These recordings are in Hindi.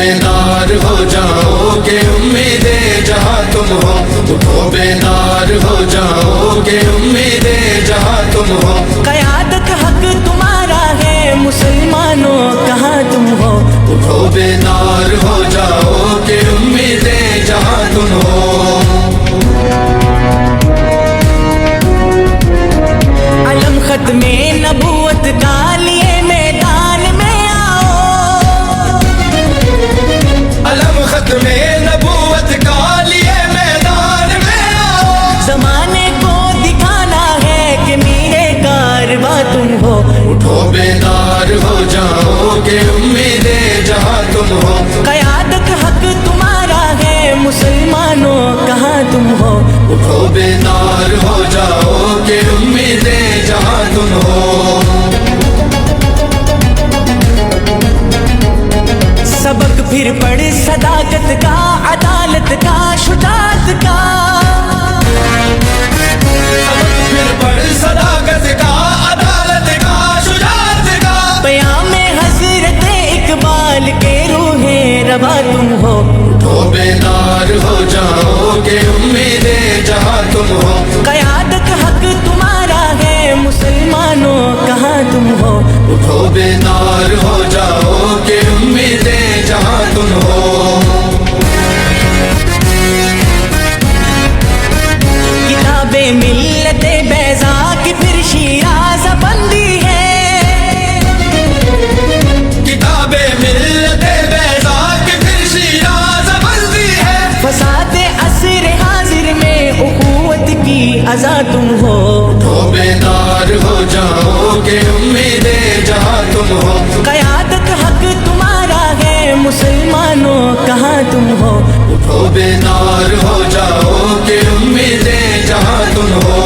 बेदार हो जाओगे उम्मीदे जहाँ तुम हो, उठो बेदार हो जाओगे उम्मीदे जहाँ तुम हो। क़यादत हक तुम्हारा है मुसलमानों कहाँ तुम हो, उठो बेदार हो जाओगे उम्मीदे जहाँ तुम हो। अलम खत्मे नबूवत का लिए मैदान में आओ, अलम खत्मे नबूवत का लिए मैदान में आओ। ज़माने को दिखाना है कि मेरे कारवां तुम हो, उठो बेदार हो जाओगे उम्मीदे जहाँ तुम हो। क़यादत हक तुम्हारा है मुसलमानों कहाँ तुम हो, उठो बेदार हो जाओगे उम्मीदे जहाँ तुम हो। सबक फिर पढ़ सदाकत का, अदालत का, शुजाअत का। सबक फिर पढ़ सदाकत का, अदालत का, शुजाअत का। क़यामे हज़रत इकबाल के रूहे रवा तुम हो, उठो बेदार हो जाओगे उम्मीदे जहाँ तुम हो। क़यादत हक तुम्हारा है मुसलमानों कहाँ तुम हो, उठो बेदार हो जाओगे उम्मीदे जहाँ तुम हो। किताबे मिल्लते बैज़ा की फिर शिराज़ बंदी है, किताबे मिल्लते बैज़ा की फिर शिराज़ बंदी है। फसादे असर हाजिर में उख़ुवत की अज़ा तुम हो, उठो बेदार हो जाओगे उम्मीदे जहाँ तुम हो। क़यादत हक तुम्हारा है मुसलमानों कहाँ तुम हो, उठो बेदार हो जाओगे उम्मीदे जहाँ तुम हो।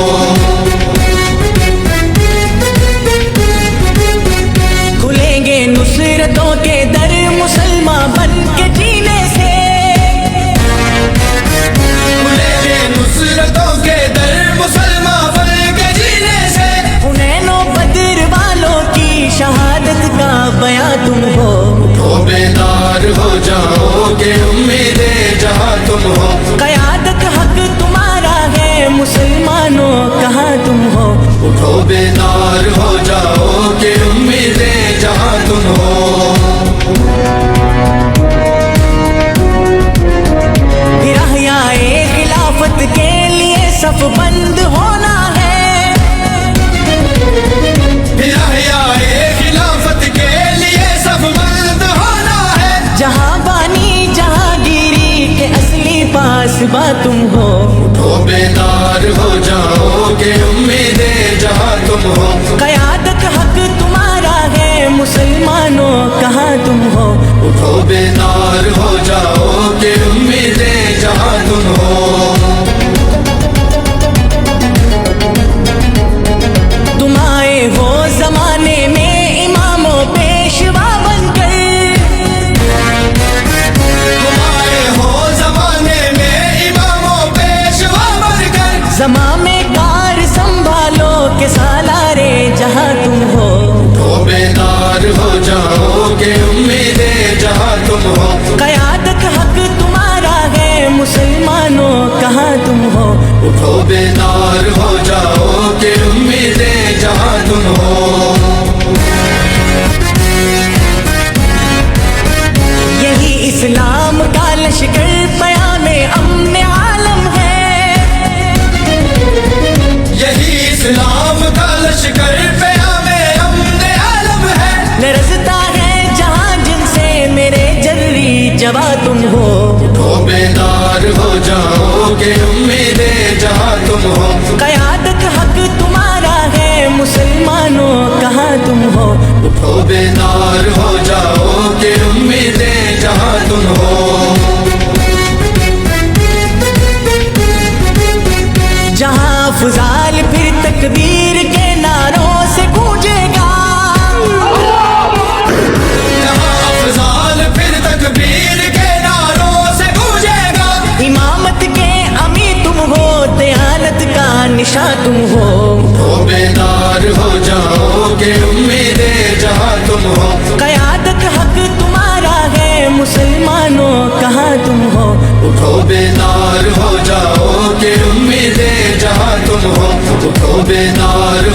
खुलेंगे नुसरतों के दर मुसलमान बन के जीने से, खुलेंगे नुसरतों के दर मुसलमान बन के जीने से। हुनैनो बदर वालों की शहादत का बयां तुम हो, उठो बेदार हो जाओगे उम्मीदे जहाँ तुम हो। क़यादत हक तुम्हारा है मुसलमानों कहाँ तुम हो, उठो बेदार हो जाओगे उम्मीदे जहाँ तुम हो। फिर अहयाए खिलाफत के लिए सफ बंद होना है, फिर अहयाए खिलाफत के लिए सब बंद होना है। जहाँ बानी जहांगीरी के असली पासबा तुम हो, उठो बेदार हो जाओगे उम्मीदे जहाँ तुम हो। क़यादत हक तुम्हारा है मुसलमानों कहाँ तुम हो, उठो बेदार हो जाओगे उम्मीदे जहाँ तुम हो। तुम आए हो ज़माने में इमामों पेशवा बनकर, तुम आए हो ज़माने में इमामों पेशवा बनकर। ज़मां में कार संभालो के सालारे जहाँ तुम हो, उठो बेदार हो जाओगे उम्मीदे जहाँ तुम हो। क़यादत हक तुम्हारा है मुसलमानों कहाँ तुम हो, उठो बेदार हो जाओगे उम्मीदे जहाँ तुम हो। यही इस्लाम का लश्कर क़यामे अम्न आलम है, यही इस्लाम का लश्कर क़यामे अम्न आलम है। लरज़ता है जहाँ जिनसे मेरे जर्री जवा तुम हो, उठो बेदार हो जाओगे उम्मीदे जहाँ तुम हो। क़यादत हक तुम्हारा है मुसलमानों कहाँ तुम हो, उठो बेदार हो जाओगे उम्मीदे जहाँ तुम हो। जहाँ अफ़ज़ाल फिर तकबीर के नारों से गूंजेगा, जहाँ अफ़ज़ाल फिर तकबीर के नारों से गूंजेगा। इमामत के अमी तुम हो, दयानत का निशा तुम हो, उठो बेदार हो जाओगे उम्मीदे जहाँ तुम हो। क़यादत हक तुम्हारा है मुसलमान तुम हो। उठो बेदार हो जाओ कि उम्मीदें जहां तुम हो, उठो बेदार